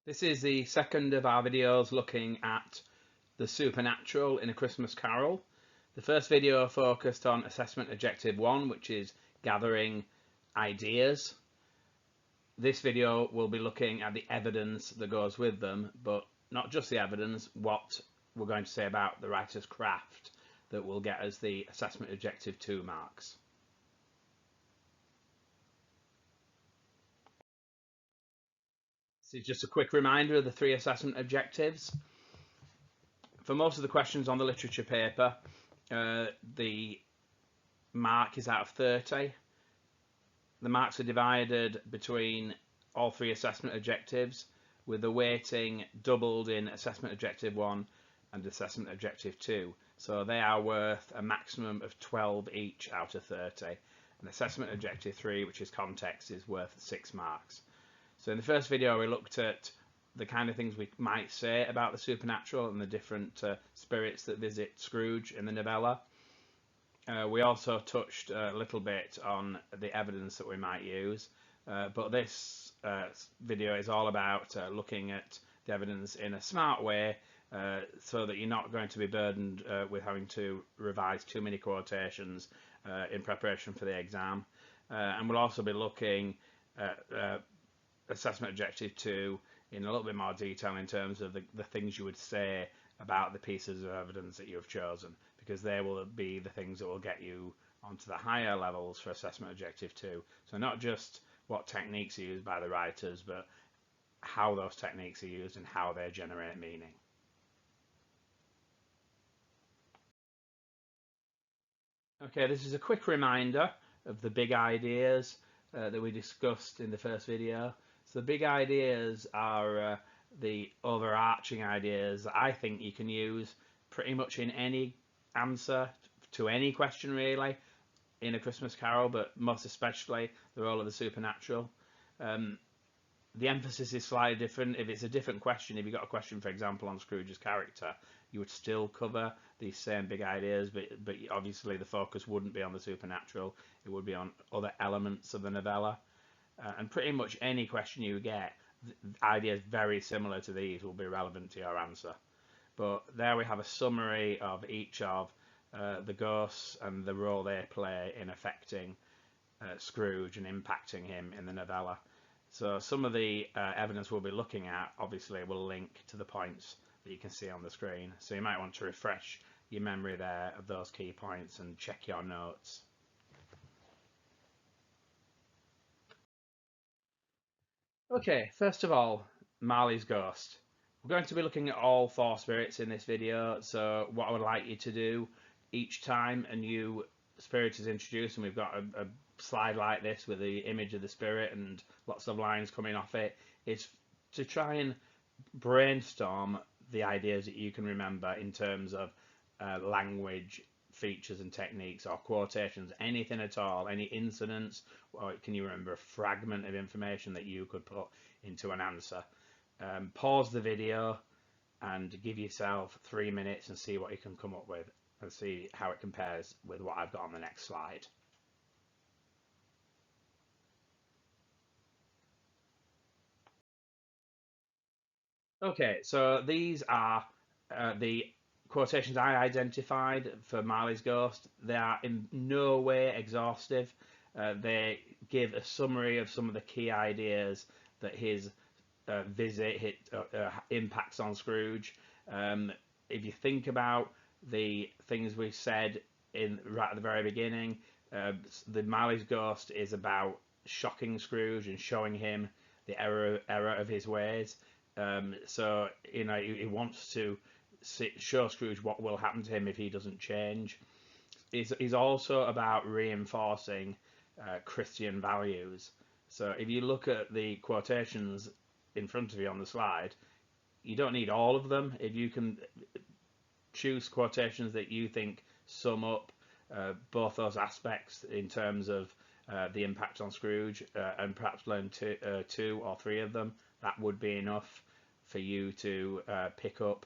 This is the second of our videos looking at the supernatural in A Christmas Carol. The first video focused on assessment objective 1, which is gathering ideas. This video will be looking at the evidence that goes with them, but not just the evidence, what we're going to say about the writer's craft that will get us the assessment objective 2 marks. This is just a quick reminder of the 3 assessment objectives. For most of the questions on the literature paper, the mark is out of 30. The marks are divided between all 3 assessment objectives, with the weighting doubled in assessment objective 1 and assessment objective 2. So they are worth a maximum of 12 each out of 30. And assessment objective 3, which is context, is worth 6 marks. So in the first video we looked at the kind of things we might say about the supernatural and the different spirits that visit Scrooge in the novella. We also touched a little bit on the evidence that we might use, but this video is all about looking at the evidence in a smart way, so that you're not going to be burdened with having to revise too many quotations in preparation for the exam. And we'll also be looking at assessment objective 2 in a little bit more detail in terms of the things you would say about the pieces of evidence that you have chosen, because they will be the things that will get you onto the higher levels for assessment objective 2. So not just what techniques are used by the writers, but how those techniques are used and how they generate meaning. Okay, this is a quick reminder of the big ideas that we discussed in the first video. So the big ideas are the overarching ideas that I think you can use pretty much in any answer to any question really in A Christmas Carol, but most especially the role of the supernatural. The emphasis is slightly different. If it's a different question, if you got a question, for example, on Scrooge's character, you would still cover these same big ideas, but obviously the focus wouldn't be on the supernatural. It would be on other elements of the novella. And pretty much any question you get, ideas very similar to these will be relevant to your answer. But there we have a summary of each of the ghosts and the role they play in affecting Scrooge and impacting him in the novella. So some of the evidence we'll be looking at obviously will link to the points that you can see on the screen. So you might want to refresh your memory there of those key points and check your notes. Okay, first of all, Marley's ghost. We're going to be looking at all 4 spirits in this video, so what I would like you to do each time a new spirit is introduced, and we've got a slide like this with the image of the spirit and lots of lines coming off it, is to try and brainstorm the ideas that you can remember in terms of language, features and techniques, or quotations, anything at all, any incidents, or can you remember a fragment of information that you could put into an answer. Pause the video and give yourself 3 minutes and see what you can come up with and see how it compares with what I've got on the next slide. Okay, so these are the quotations I identified for Marley's ghost. They are in no way exhaustive. They give a summary of some of the key ideas that his visit impacts on Scrooge. If you think about the things we said right at the very beginning, the Marley's ghost is about shocking Scrooge and showing him the error of his ways. So you know, he wants to show Scrooge what will happen to him if he doesn't change. He's also about reinforcing Christian values. So if you look at the quotations in front of you on the slide, you don't need all of them. If you can choose quotations that you think sum up both those aspects in terms of the impact on Scrooge, and perhaps learn 2 or 3 of them, that would be enough for you to pick up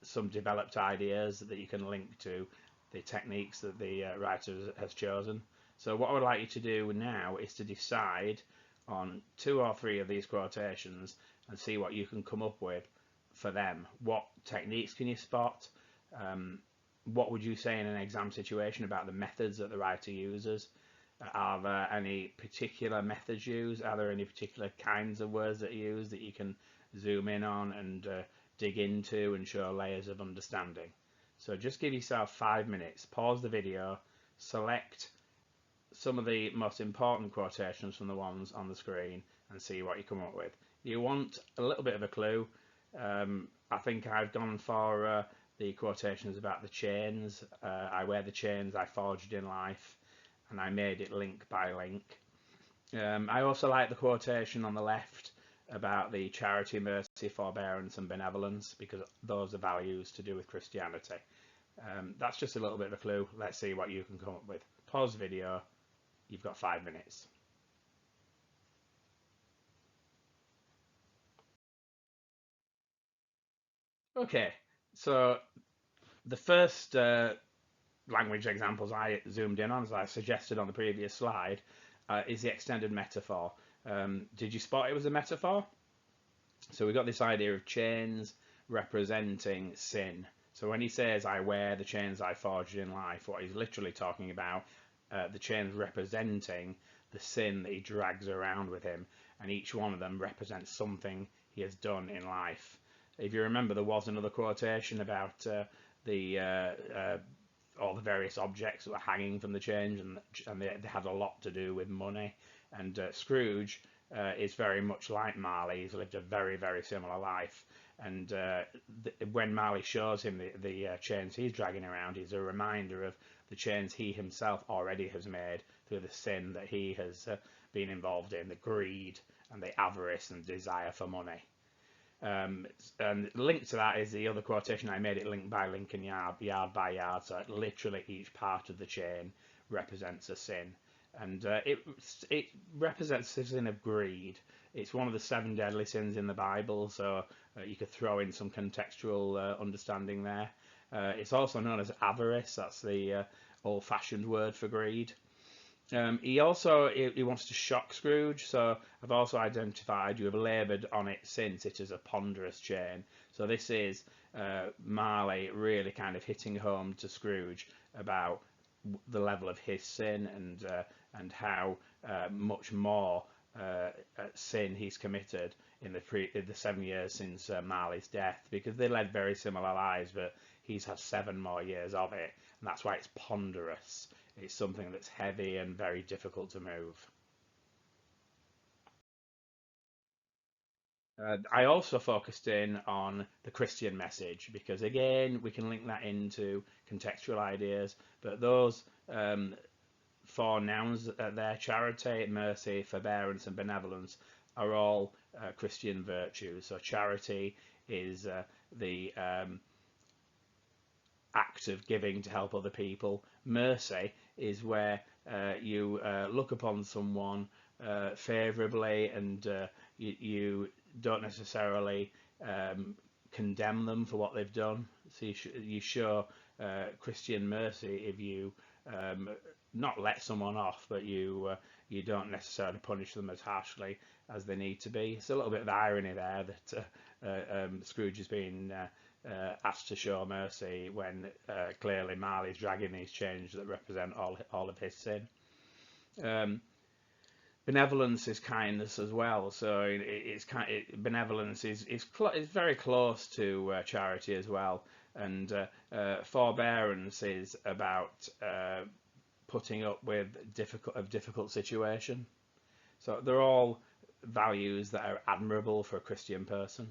some developed ideas that you can link to the techniques that the writer has chosen. So what I would like you to do now is to decide on 2 or 3 of these quotations and see what you can come up with for them. What techniques can you spot? What would you say in an exam situation about the methods that the writer uses? Are there any particular methods used? Are there any particular kinds of words that are used that you can zoom in on and dig into and show layers of understanding? So just give yourself 5 minutes, pause the video, select some of the most important quotations from the ones on the screen and see what you come up with. You want a little bit of a clue. I think I've gone for the quotations about the chains. I wear the chains I forged in life, and I made it link by link. I also like the quotation on the left about the charity, mercy, forbearance and benevolence, because those are values to do with Christianity. That's just a little bit of a clue. Let's see what you can come up with. Pause the video. You've got 5 minutes. Okay, so the first language examples I zoomed in on, as I suggested on the previous slide, is the extended metaphor. Did you spot it was a metaphor? So we got this idea of chains representing sin. So when he says, I wear the chains I forged in life, what he's literally talking about, the chains representing the sin that he drags around with him, and each one of them represents something he has done in life. If you remember, there was another quotation about all the various objects that were hanging from the chains, and they had a lot to do with money. And Scrooge is very much like Marley. He's lived a very, very similar life. And when Marley shows him the chains he's dragging around, he's a reminder of the chains he himself already has made through the sin that he has been involved in, the greed and the avarice and desire for money. And linked to that is the other quotation. I made it link by link and yard by yard, so literally each part of the chain represents a sin. And it represents the sin of greed. It's one of the 7 deadly sins in the Bible, so you could throw in some contextual understanding there. It's also known as avarice. That's the old-fashioned word for greed. He wants to shock Scrooge, so I've also identified, you have laboured on it since it is a ponderous chain. So this is Marley really kind of hitting home to Scrooge about the level of his sin and how much more sin he's committed in the 7 years since Marley's death, because they led very similar lives, but he's had 7 more years of it, and that's why it's ponderous. It's something that's heavy and very difficult to move. I also focused in on the Christian message, because again we can link that into contextual ideas, but those 4 nouns there, charity, mercy, forbearance and benevolence, are all Christian virtues. So charity is the act of giving to help other people. Mercy is where you look upon someone favourably, and you don't necessarily condemn them for what they've done. So you show Christian mercy if you not let someone off, but you don't necessarily punish them as harshly as they need to be. It's a little bit of irony there that Scrooge has been asked to show mercy when clearly Marley's dragging these chains that represent all of his sin. Benevolence is kindness as well, so benevolence is very close to charity as well, and forbearance is about putting up with difficult situation. So they're all values that are admirable for a Christian person.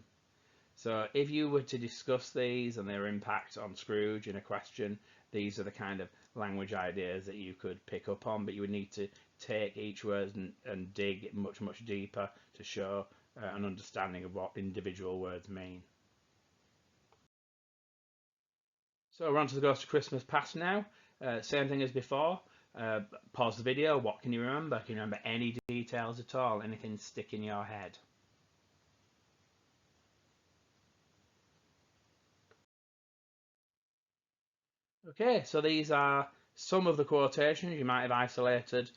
So if you were to discuss these and their impact on Scrooge in a question, these are the kind of language ideas that you could pick up on, but you would need to take each word and dig much, much deeper to show an understanding of what individual words mean. So we're on to the Ghost of Christmas Past now. Same thing as before. Pause the video. What can you remember? Can you remember any details at all? Anything stick in your head? Okay, so these are some of the quotations you might have isolated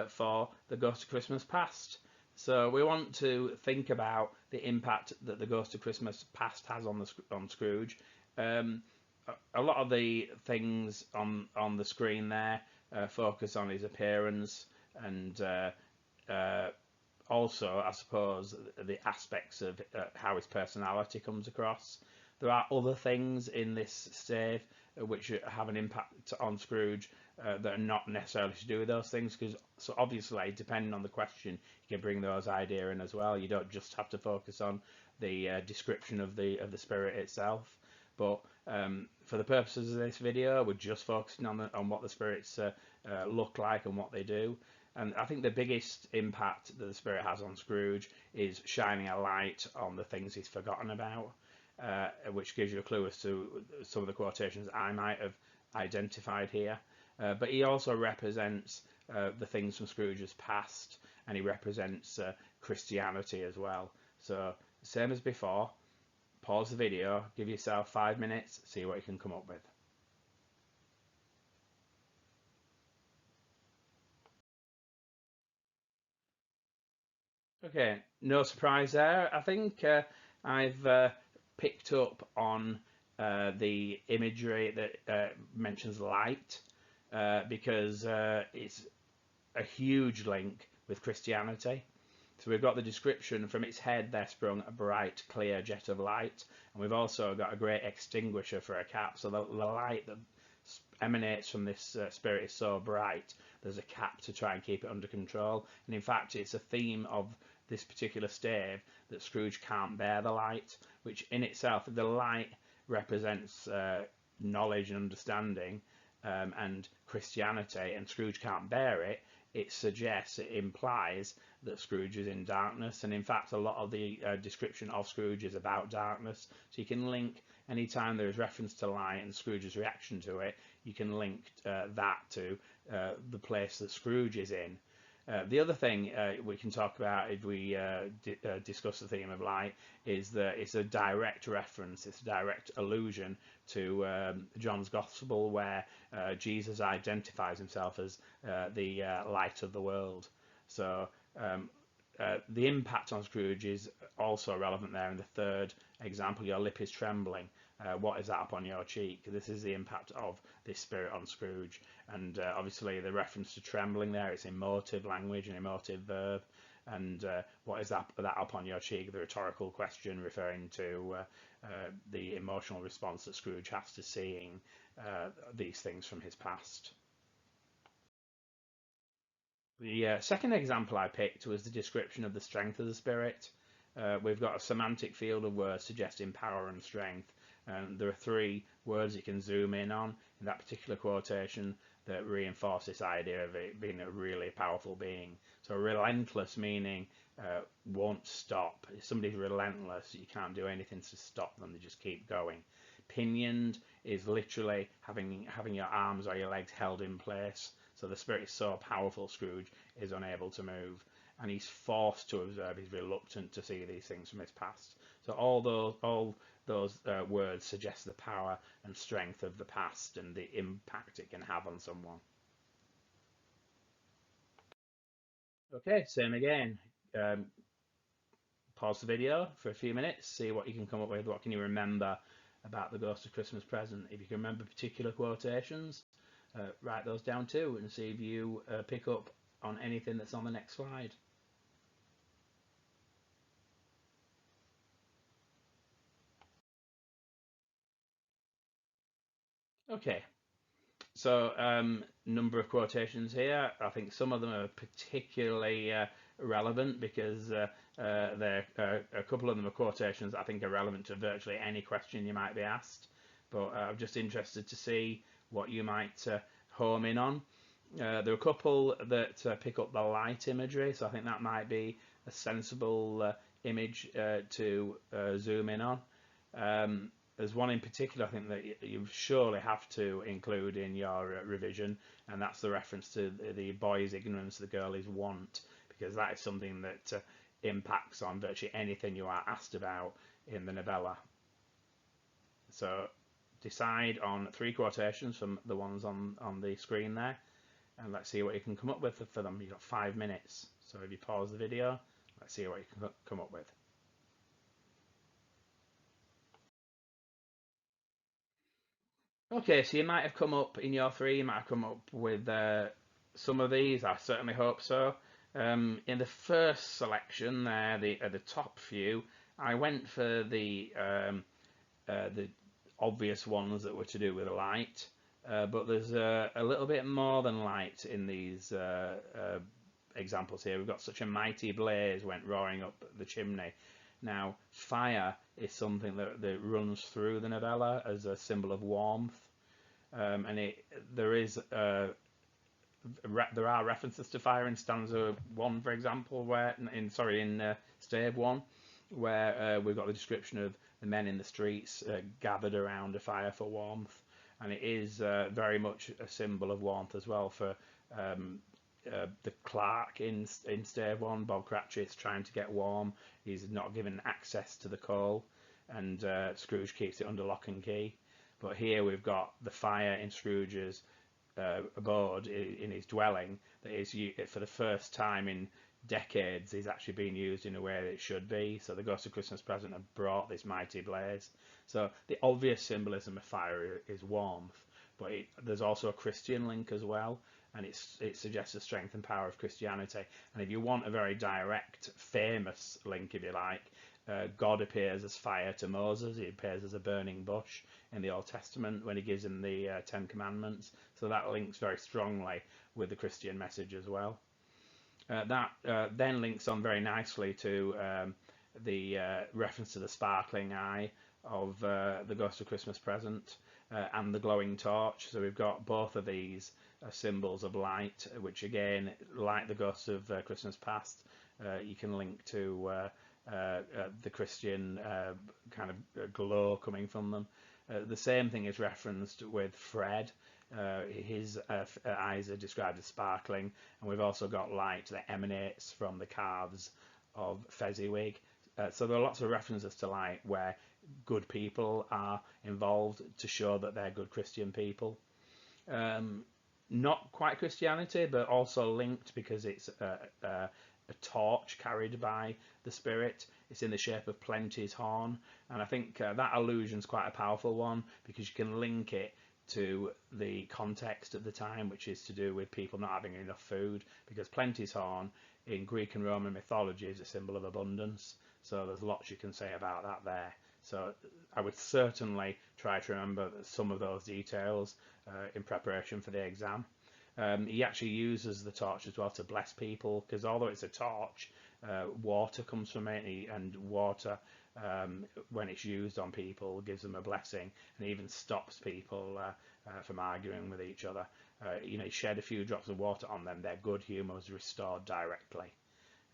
for the Ghost of Christmas Past. So we want to think about the impact that the Ghost of Christmas Past has on Scrooge. A lot of the things on the screen there focus on his appearance and also, I suppose, the aspects of how his personality comes across. There are other things in this stave which have an impact on Scrooge that are not necessarily to do with those things, because so obviously, depending on the question, you can bring those ideas in as well. You don't just have to focus on the description of the spirit itself. But for the purposes of this video, we're just focusing on what the spirits look like and what they do. And I think the biggest impact that the spirit has on Scrooge is shining a light on the things he's forgotten about, which gives you a clue as to some of the quotations I might have identified here. But he also represents the things from Scrooge's past, and he represents Christianity as well. So same as before, pause the video, give yourself 5 minutes, see what you can come up with. Okay, no surprise there. I think I've picked up on the imagery that mentions light because it's a huge link with Christianity. So we've got the description: from its head there sprung a bright, clear jet of light, and we've also got a great extinguisher for a cap. So the light that emanates from this spirit is so bright, there's a cap to try and keep it under control. And in fact, it's a theme of this particular stave that Scrooge can't bear the light, which in itself, the light represents knowledge and understanding and Christianity, and Scrooge can't bear it. It suggests, it implies that Scrooge is in darkness, and in fact a lot of the description of Scrooge is about darkness. So you can link, anytime there is reference to light and Scrooge's reaction to it, you can link that to the place that Scrooge is in. The other thing we can talk about if we discuss the theme of light is that it's a direct reference, it's a direct allusion to John's Gospel, where Jesus identifies himself as the light of the world. So the impact on Scrooge is also relevant there in the third example: your lip is trembling. What is that upon your cheek? This is the impact of this spirit on Scrooge. And obviously the reference to trembling there, it's emotive language, an emotive verb. And what is that upon your cheek? The rhetorical question referring to the emotional response that Scrooge has to seeing these things from his past. The second example I picked was the description of the strength of the spirit. We've got a semantic field of words suggesting power and strength, and there are 3 words you can zoom in on in that particular quotation that reinforce this idea of it being a really powerful being. So relentless meaning won't stop. If somebody's relentless, you can't do anything to stop them, they just keep going. Pinioned is literally having your arms or your legs held in place. So the spirit is so powerful, Scrooge is unable to move, and he's forced to observe. He's reluctant to see these things from his past. So all those words suggest the power and strength of the past and the impact it can have on someone. Okay, same again. Pause the video for a few minutes, see what you can come up with. What can you remember about the Ghost of Christmas Present? If you can remember particular quotations, write those down too, and see if you pick up on anything that's on the next slide. Okay, so number of quotations here. I think some of them are particularly relevant because a couple of them are quotations I think are relevant to virtually any question you might be asked. But I'm just interested to see what you might home in on. There are a couple that pick up the light imagery, so I think that might be a sensible image to zoom in on. There's one in particular I think that you surely have to include in your revision, and that's the reference to the boy is ignorance, the girl is want, because that is something that impacts on virtually anything you are asked about in the novella. So decide on 3 quotations from the ones on the screen there, and let's see what you can come up with for them. You've got 5 minutes, so if you pause the video, Let's see what you can come up with. Okay, so you might have come up in your three, you might have come up with some of these. I certainly hope so. In the first selection there, the top few, I went for the obvious ones that were to do with light, but there's a little bit more than light in these examples here. We've got such a mighty blaze went roaring up the chimney. Now, fire is something that runs through the novella as a symbol of warmth, and there are references to fire in stanza 1, for example, where in stave 1, where we've got the description of the men in the streets gathered around a fire for warmth, and it is very much a symbol of warmth as well for the clerk in stave 1, Bob Cratchit's trying to get warm. He's not given access to the coal, and Scrooge keeps it under lock and key. But here we've got the fire in Scrooge's abode in his dwelling that is, for the first time in decades, is actually being used in a way that it should be. So the Ghost of Christmas Present have brought this mighty blaze. So the obvious symbolism of fire is warmth, but there's also a Christian link as well, and it suggests the strength and power of Christianity. And if you want a very direct, famous link, if you like, God appears as fire to Moses. He appears as a burning bush in the Old Testament when he gives him the Ten Commandments. So that links very strongly with the Christian message as well. That then links on very nicely to the reference to the sparkling eye of the Ghost of Christmas Present and the glowing torch. So we've got both of these symbols of light, which again, like the Ghost of Christmas Past, you can link to the Christian kind of glow coming from them. The same thing is referenced with Fred. His eyes are described as sparkling, and we've also got light that emanates from the calves of Fezziwig. So there are lots of references to light where good people are involved to show that they're good Christian people. Not quite Christianity, but also linked because it's a torch carried by the spirit. It's in the shape of Plenty's horn, and I think that allusion's quite a powerful one because you can link it to the context of the time, which is to do with people not having enough food, because Plenty's horn in Greek and Roman mythology is a symbol of abundance. So there's lots you can say about that there. So I would certainly try to remember some of those details in preparation for the exam. He actually uses the torch as well to bless people, because although it's a torch, water comes from it, and water, when it's used on people, gives them a blessing, and even stops people from arguing with each other. You shed a few drops of water on them, their good humour was restored directly.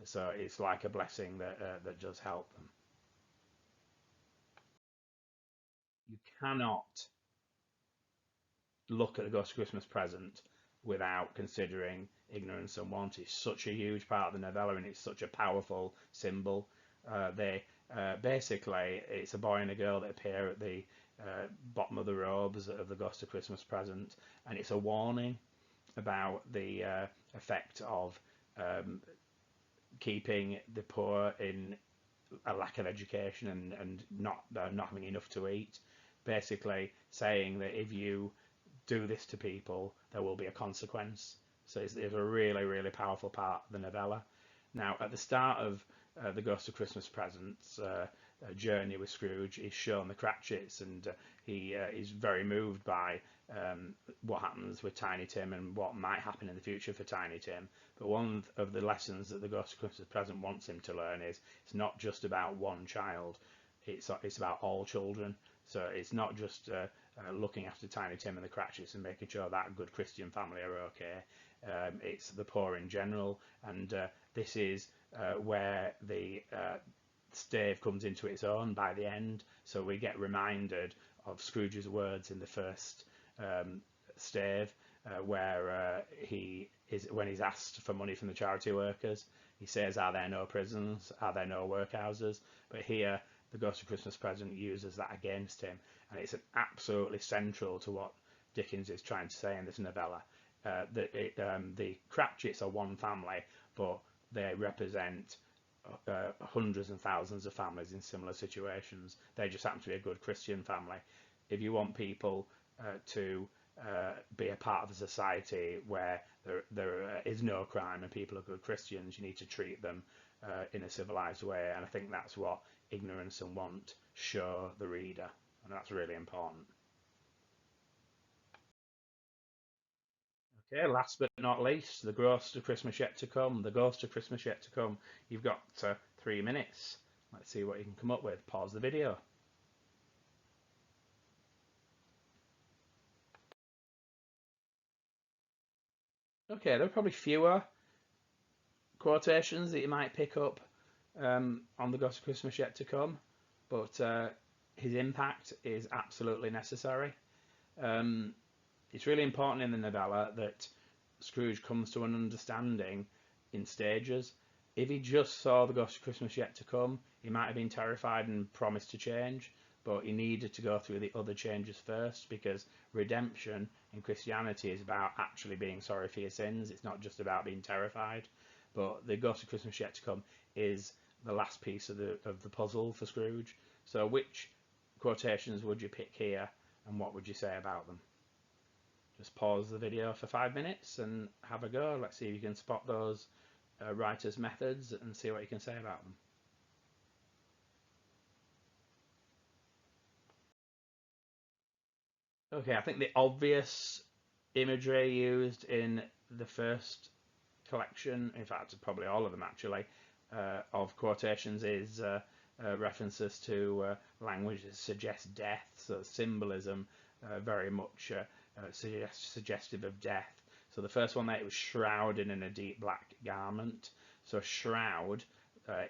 So it's like a blessing that does help them. You cannot look at the Ghost of Christmas Present without considering ignorance and want. It's such a huge part of the novella, and it's such a powerful symbol. Basically, it's a boy and a girl that appear at the bottom of the robes of the Ghost of Christmas Present, and it's a warning about the effect of keeping the poor in a lack of education and not having enough to eat. Basically saying that if you do this to people, there will be a consequence. So it's a really, really powerful part of the novella. Now, at the start of the Ghost of Christmas Present's journey with Scrooge, he's shown the Cratchits, and he is very moved by what happens with Tiny Tim and what might happen in the future for Tiny Tim. But one of the lessons that the Ghost of Christmas Present wants him to learn is it's not just about one child, it's about all children. So it's not just looking after Tiny Tim and the Cratchits and making sure that good Christian family are okay. It's the poor in general, and this is where the stave comes into its own by the end. So we get reminded of Scrooge's words in the first stave, where when he's asked for money from the charity workers, he says, "Are there no prisons? Are there no workhouses?" But here, the Ghost of Christmas Present uses that against him, and it's absolutely central to what Dickens is trying to say in this novella. The Cratchits are one family, but they represent hundreds and thousands of families in similar situations. They just happen to be a good Christian family. If you want people to be a part of a society where there is no crime and people are good Christians, you need to treat them in a civilized way. And I think that's what ignorance and want show the reader, and that's really important. Okay, last but not least, the ghost of Christmas yet to come. The ghost of Christmas yet to come. You've got 3 minutes. Let's see what you can come up with. Pause the video. Okay, there are probably fewer quotations that you might pick up on the Ghost of Christmas yet to come, but his impact is absolutely necessary. It's really important in the novella that Scrooge comes to an understanding in stages. If he just saw the Ghost of Christmas yet to come, he might have been terrified and promised to change, but he needed to go through the other changes first, because redemption in Christianity is about actually being sorry for your sins. It's not just about being terrified. But the Ghost of Christmas yet to come is the last piece of the puzzle for Scrooge. So which quotations would you pick here, and what would you say about them? Just pause the video for 5 minutes and have a go. Let's see if you can spot those writers' methods and see what you can say about them. Okay, I think the obvious imagery used in the first collection, in fact probably all of them actually, of quotations is references to language that suggests death. So symbolism very much suggestive of death. So the first one there, it was shrouded in a deep black garment. So shroud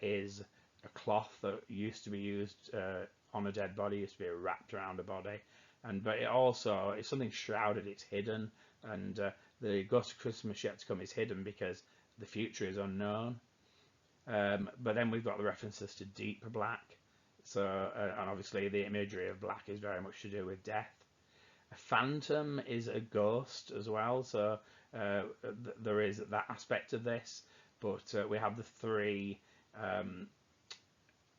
is a cloth that used to be used on a dead body, used to be wrapped around a body. But it also, if something's shrouded, it's hidden. And the Ghost of Christmas yet to come is hidden because the future is unknown. But then we've got the references to deep black. So, and obviously the imagery of black is very much to do with death. A phantom is a ghost as well, so there is that aspect of this. But we have the three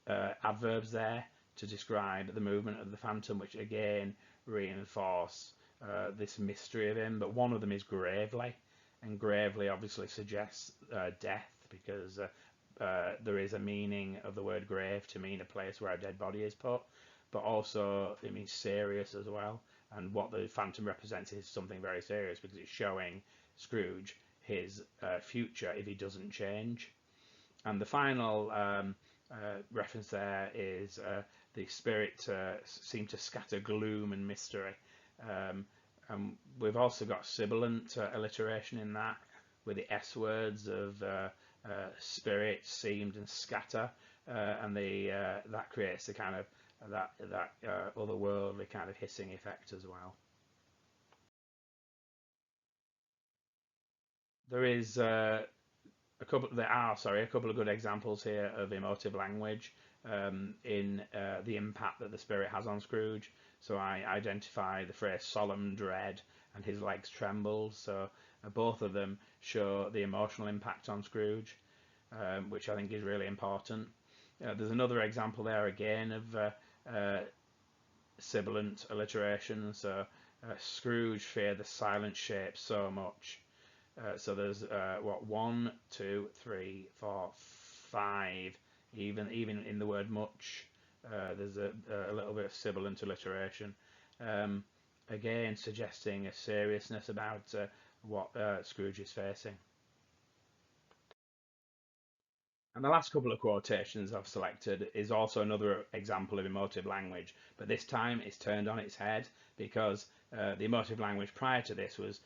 adverbs there to describe the movement of the phantom, which again reinforce this mystery of him. But one of them is gravely, and gravely obviously suggests death, because there is a meaning of the word grave to mean a place where a dead body is put, but also it means serious as well. And what the phantom represents is something very serious, because it's showing Scrooge his future if he doesn't change. And the final reference there is the spirit seemed to scatter gloom and mystery. And we've also got sibilant alliteration in that, with the S words of spirit, seemed, and scatter, and that creates the kind of that otherworldly kind of hissing effect as well. There is a couple. There are, sorry, a couple of good examples here of emotive language in the impact that the spirit has on Scrooge. So I identify the phrase solemn dread and his legs trembled. So both of them show the emotional impact on Scrooge, which I think is really important. There's another example there again of sibilant alliteration. So Scrooge feared the silent shape so much. So there's what, 1, 2, 3, 4, 5. Even in the word much, there's a little bit of sibilant alliteration. Again, suggesting a seriousness about what Scrooge is facing. And the last couple of quotations I've selected is also another example of emotive language, but this time it's turned on its head, because the emotive language prior to this was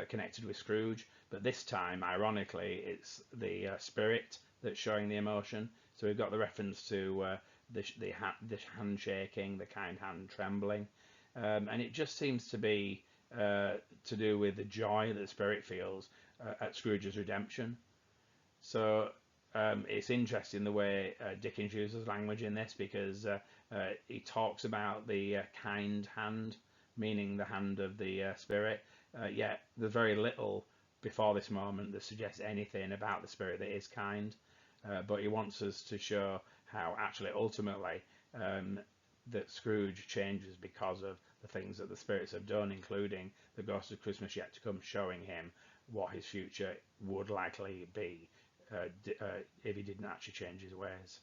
connected with Scrooge, but this time, ironically, it's the spirit that's showing the emotion. So we've got the reference to the hand shaking, the kind hand trembling, and it just seems to be to do with the joy that the spirit feels at Scrooge's redemption. So it's interesting the way Dickens uses language in this, because he talks about the kind hand, meaning the hand of the spirit, yet there's very little before this moment that suggests anything about the spirit that is kind. but he wants us to show how actually ultimately that Scrooge changes because of the things that the spirits have done, including the Ghost of Christmas Yet to Come, showing him what his future would likely be if he didn't actually change his ways.